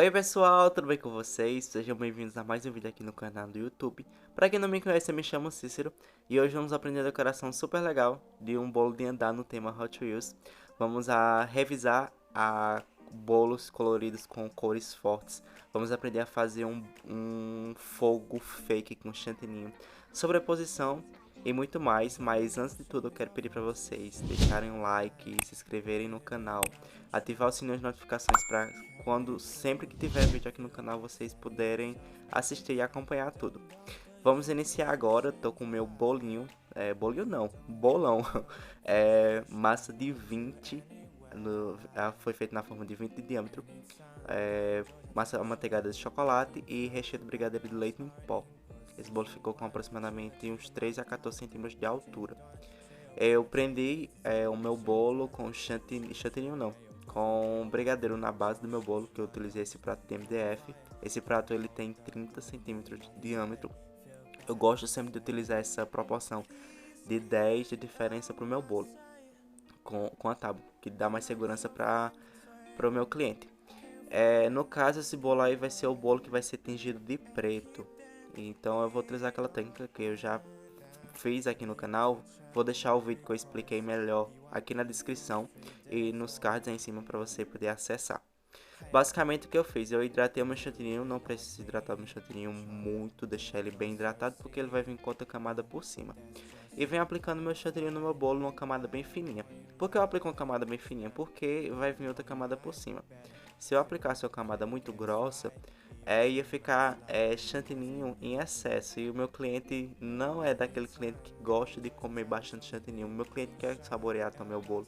Oi pessoal, tudo bem com vocês? Sejam bem-vindos a mais um vídeo aqui no canal do YouTube. Pra quem não me conhece, eu me chamo Cícero e hoje vamos aprender a decoração super legal de um bolo de andar no tema Hot Wheels. Vamos a revisar bolos coloridos com cores fortes. Vamos aprender a fazer um fogo fake com chantininho, sobreposição e muito mais. Mas antes de tudo eu quero pedir para vocês deixarem um like, se inscreverem no canal, ativar o sininho de notificações para quando sempre que tiver vídeo aqui no canal vocês puderem assistir e acompanhar tudo. Vamos iniciar agora. Tô com o meu bolinho, bolinho não, bolão, massa de 20, foi feito na forma de 20 de diâmetro, massa amanteigada de chocolate e recheio de brigadeiro de leite em pó. Esse bolo ficou com aproximadamente uns 13 a 14 centímetros de altura. Eu prendi o meu bolo com chantilly não, com brigadeiro na base do meu bolo, que eu utilizei esse prato de MDF. Esse prato ele tem 30 centímetros de diâmetro. Eu gosto sempre de utilizar essa proporção de 10 de diferença para o meu bolo com a tábua, que dá mais segurança para o meu cliente. No caso, esse bolo aí vai ser o bolo que vai ser tingido de preto. Então eu vou utilizar aquela técnica que eu já fiz aqui no canal. Vou deixar o vídeo que eu expliquei melhor aqui na descrição e nos cards aí em cima para você poder acessar. Basicamente o que eu fiz, eu hidratei o meu chantininho, não preciso hidratar o meu chantininho muito, deixar ele bem hidratado porque ele vai vir com outra camada por cima. E venho aplicando meu chantininho no meu bolo numa camada bem fininha. Por que eu aplico uma camada bem fininha? Porque vai vir outra camada por cima. Se eu aplicasse uma camada muito grossa, ia ficar chantininho em excesso. E o meu cliente não é daquele cliente que gosta de comer bastante chantininho. O meu cliente quer saborear também o bolo.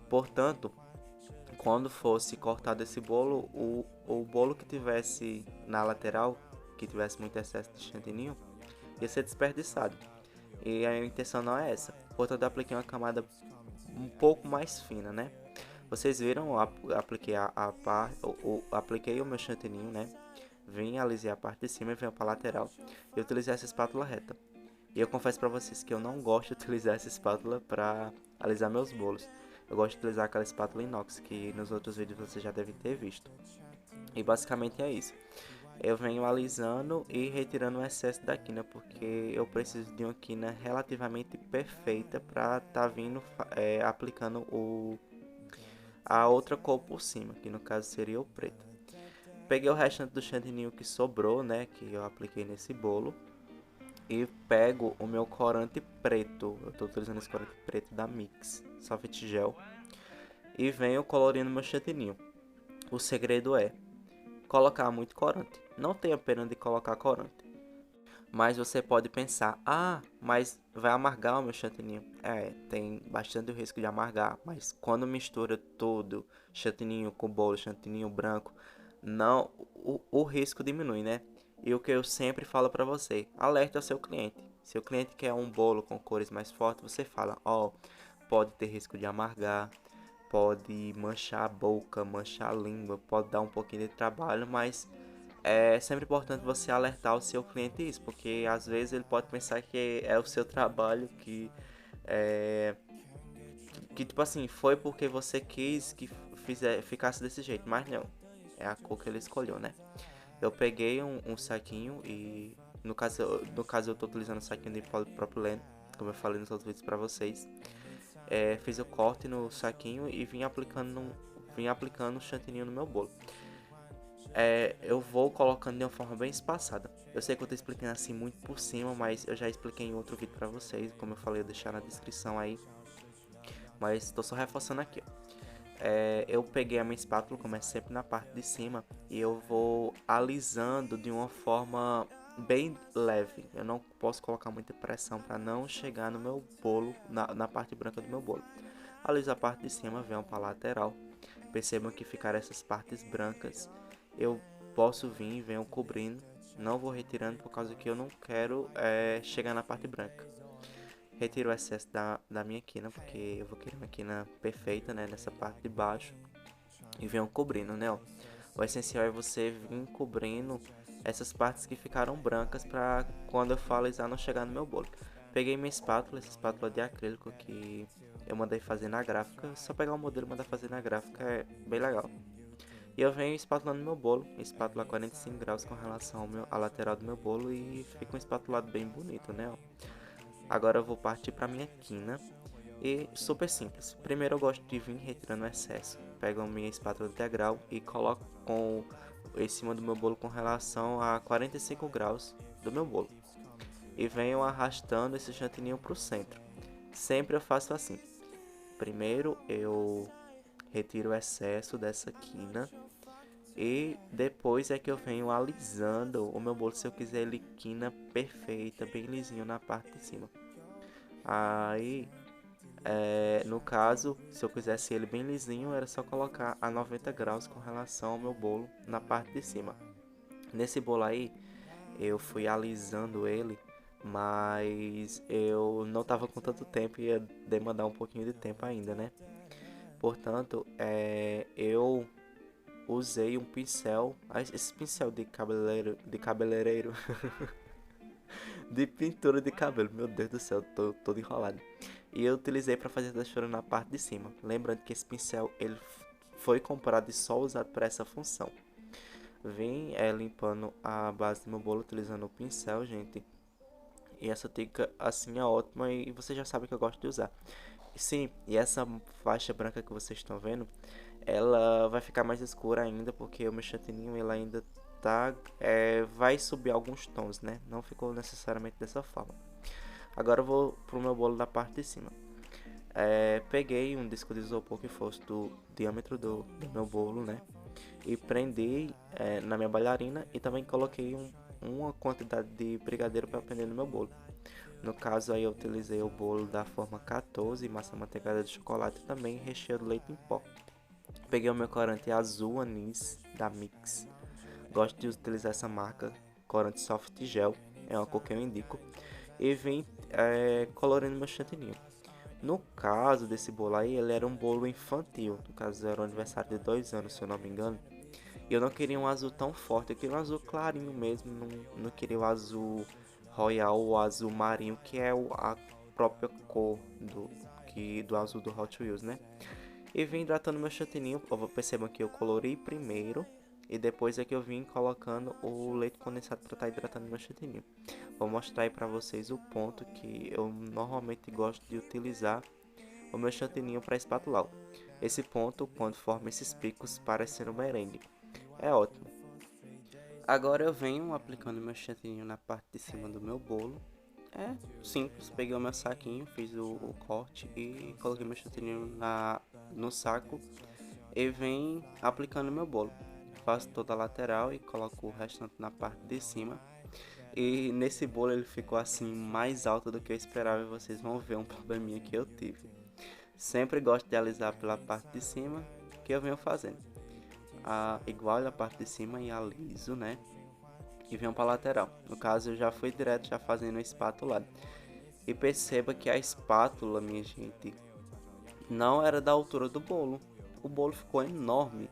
Portanto, quando fosse cortado esse bolo, o bolo que tivesse na lateral, que tivesse muito excesso de chantininho, ia ser desperdiçado. E a intenção não é essa. Portanto, eu apliquei uma camada um pouco mais fina, né? Vocês viram, eu apliquei apliquei o meu chantininho, né? Vim, alisei a parte de cima e venho para a lateral. E utilizei essa espátula reta. E eu confesso para vocês que eu não gosto de utilizar essa espátula para alisar meus bolos. Eu gosto de utilizar aquela espátula inox que nos outros vídeos vocês já devem ter visto. E basicamente é isso. Eu venho alisando e retirando o excesso da quina, porque eu preciso de uma quina relativamente perfeita para tá vindo aplicando a outra cor por cima, que no caso seria o preto. Peguei o restante do chantininho que sobrou, né, que eu apliquei nesse bolo, e pego o meu corante preto. Eu estou utilizando esse corante preto da Mix Soft Gel e venho colorindo meu chantininho. O segredo é colocar muito corante. Não tenha pena de colocar corante. Mas você pode pensar, mas vai amargar o meu chantininho. Tem bastante risco de amargar, mas quando mistura tudo, chantininho com bolo, chantininho branco, não, o risco diminui, né? E o que eu sempre falo para você, alerte ao seu cliente. Se o cliente quer um bolo com cores mais fortes, você fala, pode ter risco de amargar, pode manchar a boca, manchar a língua, pode dar um pouquinho de trabalho, mas é sempre importante você alertar o seu cliente isso, porque às vezes ele pode pensar que é o seu trabalho é, que tipo assim, foi porque você quis que ficasse desse jeito, mas não, é a cor que ele escolheu, né? Eu peguei um saquinho e no caso eu tô utilizando um saquinho de polipropileno, como eu falei nos outros vídeos pra vocês. Fiz o corte no saquinho e vim aplicando o chantininho no meu bolo. Eu vou colocando de uma forma bem espaçada. Eu sei que eu tô explicando assim muito por cima, mas eu já expliquei em outro vídeo pra vocês. Como eu falei, eu vou deixar na descrição aí. Mas tô só reforçando aqui, ó. Eu peguei a minha espátula, começo sempre na parte de cima, e eu vou alisando de uma forma bem leve. Eu não posso colocar muita pressão para não chegar no meu bolo, na parte branca do meu bolo. Aliso a parte de cima, venho para a lateral. Percebam que ficaram essas partes brancas. Eu posso vir e venho cobrindo. Não vou retirando por causa que eu não quero chegar na parte branca. Retiro o excesso da minha quina, porque eu vou querer uma quina perfeita, né, nessa parte de baixo. E venho cobrindo, né, ó. O essencial é você vir cobrindo essas partes que ficaram brancas para quando eu for alisar não chegar no meu bolo. Peguei minha espátula, essa espátula de acrílico que eu mandei fazer na gráfica. Só pegar o modelo e mandar fazer na gráfica é bem legal. E eu venho espatulando meu bolo, espátula 45 graus com relação à lateral do meu bolo e fica um espatulado bem bonito, né? Ó. Agora eu vou partir para minha quina e super simples. Primeiro eu gosto de vir retirando o excesso. Pego a minha espátula integral e coloco em cima do meu bolo com relação a 45 graus do meu bolo. E venho arrastando esse chantininho para o centro. Sempre eu faço assim. Primeiro eu retiro o excesso dessa quina e depois é que eu venho alisando o meu bolo se eu quiser ele quina perfeita, bem lisinho na parte de cima. Aí, no caso, se eu quisesse ele bem lisinho, era só colocar a 90 graus com relação ao meu bolo na parte de cima. Nesse bolo aí, eu fui alisando ele, mas eu não tava com tanto tempo e ia demandar um pouquinho de tempo ainda, né? Portanto, eu usei um pincel, esse pincel de cabeleireiro, de pintura de cabelo, meu Deus do céu, tô todo enrolado. E eu utilizei para fazer a textura na parte de cima. Lembrando que esse pincel ele foi comprado e só usado para essa função. Vim limpando a base do meu bolo utilizando o pincel, gente. E essa técnica assim é ótima e você já sabe que eu gosto de usar. Sim, e essa faixa branca que vocês estão vendo, ela vai ficar mais escura ainda porque o meu chantininho ele ainda tá, vai subir alguns tons, né? Não ficou necessariamente dessa forma. Agora eu vou pro meu bolo da parte de cima. Peguei um disco de isopor que fosse do diâmetro do meu bolo, né? E prendi na minha bailarina e também coloquei uma quantidade de brigadeiro para prender no meu bolo. No caso aí eu utilizei o bolo da forma 14, massa manteigada de chocolate e também recheio de leite em pó. Peguei o meu corante azul anis da Mix. Gosto de utilizar essa marca, corante soft gel, é uma cor que eu indico. E vim colorindo meu chantininho. No caso desse bolo aí, ele era um bolo infantil. No caso era o aniversário de 2 anos, se eu não me engano. E eu não queria um azul tão forte, eu queria um azul clarinho mesmo. Não queria o azul royal ou azul marinho, que é a própria cor do azul do Hot Wheels, né? E vim hidratando meu chantininho. Percebam que eu colorei primeiro e depois é que eu vim colocando o leite condensado para estar hidratando meu chantininho. Vou mostrar aí para vocês o ponto que eu normalmente gosto de utilizar o meu chantininho para espatular. Esse ponto, quando forma esses picos parecendo merengue, é ótimo. Agora eu venho aplicando meu chantininho na parte de cima do meu bolo. É simples, peguei o meu saquinho, fiz o corte e coloquei meu chantininho no saco e venho aplicando meu bolo. Faço toda a lateral e coloco o restante na parte de cima. E nesse bolo ele ficou assim mais alto do que eu esperava e vocês vão ver um probleminha que eu tive. Sempre gosto de alisar pela parte de cima que eu venho fazendo. Igual a parte de cima e aliso, né? E venho para lateral. No caso eu já fui direto já fazendo a espátula. E perceba que a espátula, minha gente, não era da altura do bolo. O bolo ficou enorme.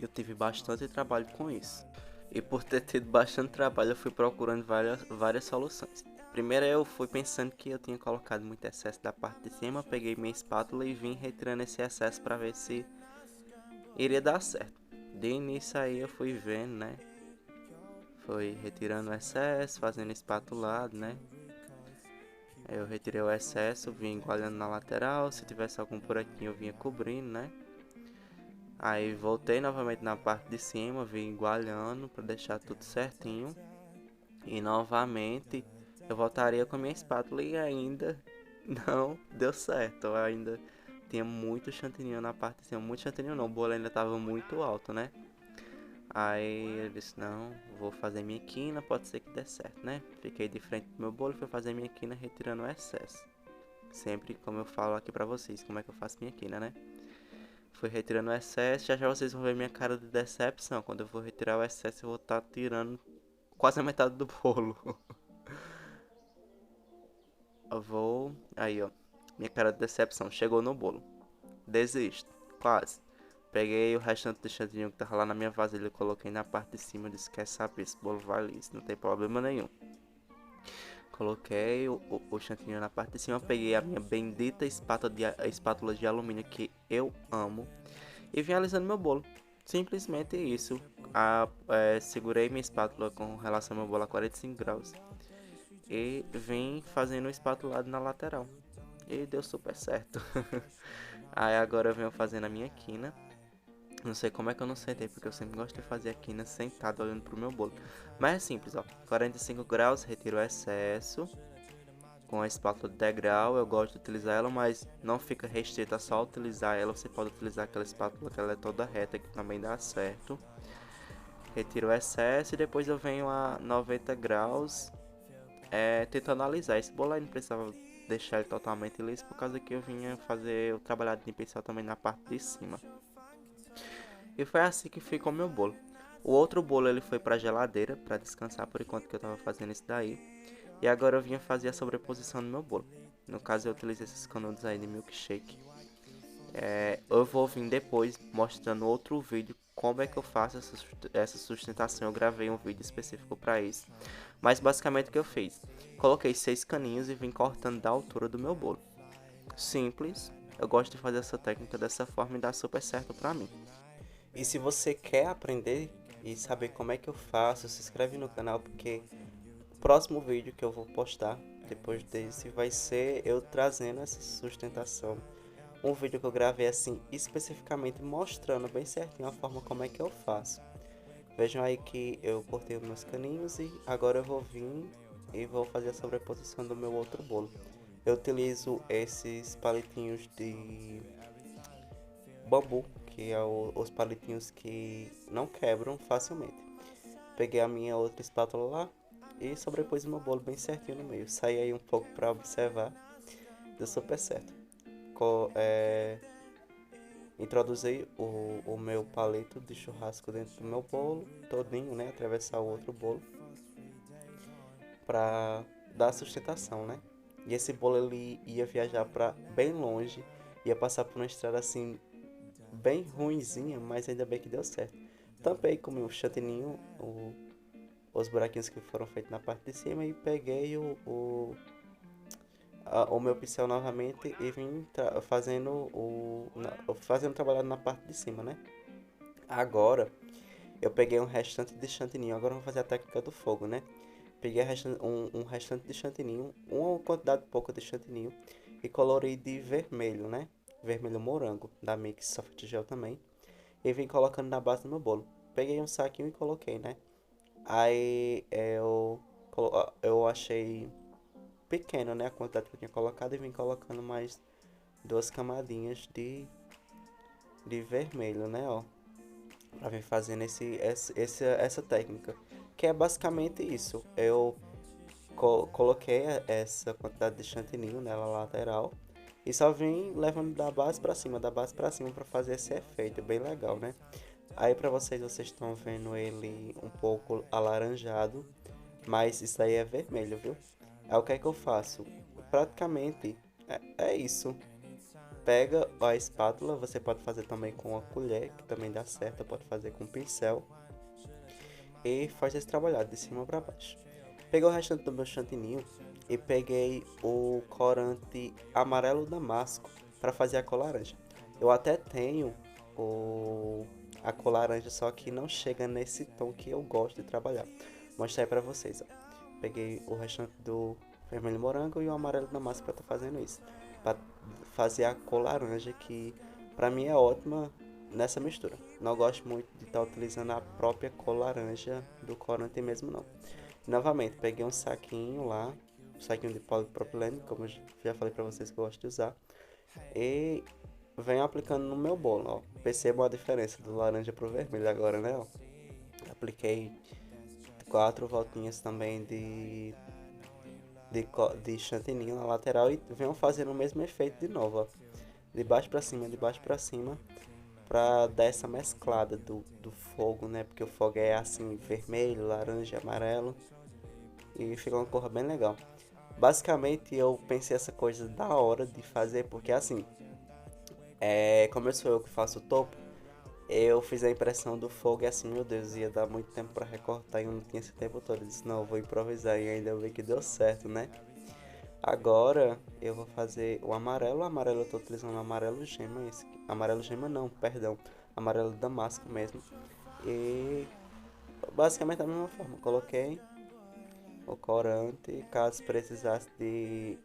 Eu tive bastante trabalho com isso. E por ter tido bastante trabalho, eu fui procurando várias soluções. Primeiro eu fui pensando que eu tinha colocado muito excesso da parte de cima, peguei minha espátula e vim retirando esse excesso para ver se iria dar certo. De início aí eu fui vendo, né? Foi retirando o excesso, fazendo espatulado, né? Eu retirei o excesso, vim engualhando na lateral, se tivesse algum buraquinho eu vinha cobrindo, né? Aí voltei novamente na parte de cima, vim engualhando para deixar tudo certinho. E novamente eu voltaria com a minha espátula e ainda não deu certo. Eu ainda tinha muito chantininho na parte de cima, muito chantininho não, o bolo ainda estava muito alto, né? Aí eu disse, não, vou fazer minha quina, pode ser que dê certo, né? Fiquei de frente do meu bolo e fui fazer minha quina retirando o excesso. Sempre como eu falo aqui pra vocês, como é que eu faço minha quina, né? Fui retirando o excesso, já vocês vão ver minha cara de decepção. Quando eu vou retirar o excesso, eu vou estar tirando quase a metade do bolo. Aí ó, minha cara de decepção, chegou no bolo. Desisto, quase. Peguei o restante do chantilly que tava lá na minha vasilha, coloquei na parte de cima e disse, quer saber, esse bolo vai liso, não tem problema nenhum. Coloquei o chantilly na parte de cima, peguei a minha bendita espátula de alumínio que eu amo e vim alisando meu bolo. Simplesmente isso. Segurei minha espátula com relação ao meu bolo a 45 graus e vim fazendo o espatulado na lateral. E deu super certo. Aí agora eu venho fazendo a minha quina. Não sei como é que eu não sentei, porque eu sempre gosto de fazer a quina sentado olhando pro meu bolo. Mas é simples, ó. 45 graus, retiro o excesso. Com a espátula de degrau, eu gosto de utilizar ela, mas não fica restrita a só utilizar ela. Você pode utilizar aquela espátula que ela é toda reta, que também dá certo. Retiro o excesso e depois eu venho a 90 graus, tentando alisar. Esse bolo aí não precisava deixar ele totalmente liso, por causa que eu vinha fazer o trabalhado de pincel também na parte de cima. E foi assim que ficou meu bolo. O outro bolo ele foi pra geladeira, pra descansar por enquanto que eu tava fazendo isso daí. E agora eu vinha fazer a sobreposição do meu bolo. No caso eu utilizei esses canudos aí de milkshake. Eu vou vir depois mostrando outro vídeo como é que eu faço essa sustentação. Eu gravei um vídeo específico para isso. Mas basicamente o que eu fiz? Coloquei 6 caninhos e vim cortando da altura do meu bolo. Simples. Eu gosto de fazer essa técnica dessa forma e dá super certo pra mim. E se você quer aprender e saber como é que eu faço, se inscreve no canal, porque o próximo vídeo que eu vou postar depois desse vai ser eu trazendo essa sustentação. Um vídeo que eu gravei assim especificamente mostrando bem certinho a forma como é que eu faço. Vejam aí que eu cortei os meus caninhos e agora eu vou vir e vou fazer a sobreposição do meu outro bolo. Eu utilizo esses palitinhos de bambu, que é os palitinhos que não quebram facilmente. Peguei a minha outra espátula lá e sobrepus o meu bolo bem certinho no meio. Saí aí um pouco para observar, deu super certo. Introduzi o meu palito de churrasco dentro do meu bolo, todinho, né? Atravessar o outro bolo para dar sustentação, né? E esse bolo ele ia viajar para bem longe, ia passar por uma estrada assim bem ruinzinha, mas ainda bem que deu certo. Tampei com o meu chantininho os buraquinhos que foram feitos na parte de cima e peguei o meu pincel novamente e vim fazendo trabalhado na parte de cima, né? Agora eu peguei um restante de chantininho, agora eu vou fazer a técnica do fogo, né? Peguei um restante de chantininho, uma quantidade pouca de chantininho e colori de vermelho, né? Vermelho morango, da Mix Soft Gel também. E vim colocando na base do meu bolo. Peguei um saquinho e coloquei, né? Aí eu achei pequeno, né? A quantidade que eu tinha colocado e vim colocando mais duas camadinhas de vermelho, né? Ó, pra vir fazendo essa técnica. Que é basicamente isso. Eu coloquei essa quantidade de chantininho nela lateral e só vim levando da base pra cima, da base pra cima pra fazer esse efeito. Bem legal, né? Aí pra vocês estão vendo ele um pouco alaranjado, mas isso aí é vermelho, viu? Aí o que é que eu faço? Praticamente é isso. Pega a espátula, você pode fazer também com a colher, que também dá certo, pode fazer com pincel. E faz esse trabalhado de cima para baixo. Peguei o restante do meu chantininho e peguei o corante amarelo damasco para fazer a cor laranja. Eu até tenho a cor laranja, só que não chega nesse tom que eu gosto de trabalhar. Vou mostrar aí para vocês, ó. Peguei o restante do vermelho morango e o amarelo damasco para estar fazendo isso. Para fazer a cor laranja que para mim é ótima nessa mistura. Não gosto muito de estar utilizando a própria cor laranja do corante mesmo não. Novamente, peguei um saquinho lá, um saquinho de polipropilene, como eu já falei pra vocês que eu gosto de usar, e venho aplicando no meu bolo, ó. Percebam a diferença do laranja pro vermelho agora, né, ó. Apliquei 4 voltinhas também de chantininho na lateral e venho fazendo o mesmo efeito de novo, ó. De baixo pra cima, pra dar essa mesclada do fogo, né? Porque o fogo é assim, vermelho, laranja, amarelo. E fica uma cor bem legal. Basicamente eu pensei essa coisa da hora de fazer, porque assim, como eu sou eu que faço o topo, eu fiz a impressão do fogo e assim, meu Deus, ia dar muito tempo pra recortar e eu não tinha esse tempo todo. Eu disse, não, eu vou improvisar e ainda bem que deu certo, né? Agora eu vou fazer o amarelo eu tô utilizando o amarelo gema, amarelo gema não, perdão, amarelo damasco mesmo. E basicamente da mesma forma, coloquei o corante, caso precisasse de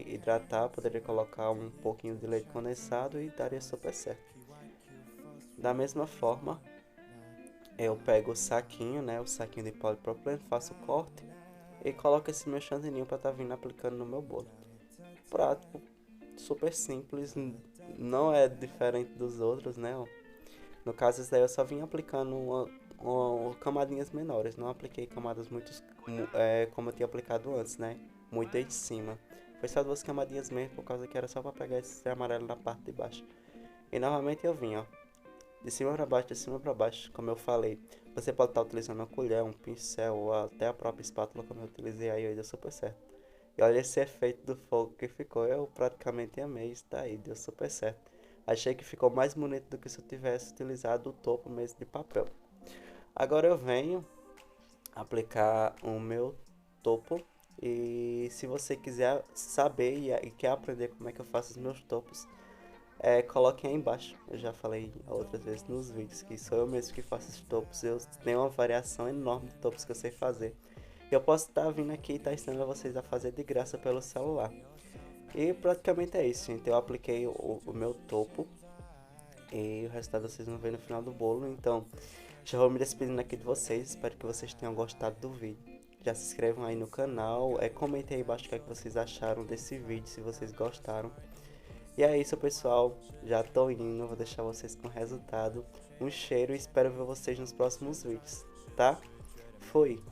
hidratar, poderia colocar um pouquinho de leite condensado e daria super certo. Da mesma forma, eu pego o saquinho, né, o saquinho de polipropileno, faço o corte e coloco esse meu chantininho para estar vindo aplicando no meu bolo. Prático, super simples, não é diferente dos outros, né? No caso, esse daí eu só vim aplicando camadinhas menores, não apliquei camadas muito como eu tinha aplicado antes, né? Muito em cima. Foi só duas camadinhas mesmo, por causa que era só para pegar esse amarelo na parte de baixo. E novamente eu vim, ó, de cima para baixo, de cima para baixo, como eu falei. Você pode estar utilizando uma colher, um pincel ou até a própria espátula, como eu utilizei aí, deu super certo. E olha esse efeito do fogo que ficou, eu praticamente amei isso daí, deu super certo. Achei que ficou mais bonito do que se eu tivesse utilizado o topo mesmo de papel. Agora eu venho aplicar o meu topo e se você quiser saber e quer aprender como é que eu faço os meus topos, coloquem aí embaixo. Eu já falei outras vezes nos vídeos que sou eu mesmo que faço os topos. Eu tenho uma variação enorme de topos que eu sei fazer. E eu posso estar vindo aqui e estar ensinando vocês a fazer de graça pelo celular. E praticamente é isso, gente. Eu apliquei o meu topo e o resultado vocês vão ver no final do bolo. Então, já vou me despedindo aqui de vocês. Espero que vocês tenham gostado do vídeo. Já se inscrevam aí no canal. Comentem aí embaixo o que é que vocês acharam desse vídeo, se vocês gostaram. E é isso, pessoal. Já tô indo. Vou deixar vocês com o resultado. Um cheiro e espero ver vocês nos próximos vídeos, tá? Fui!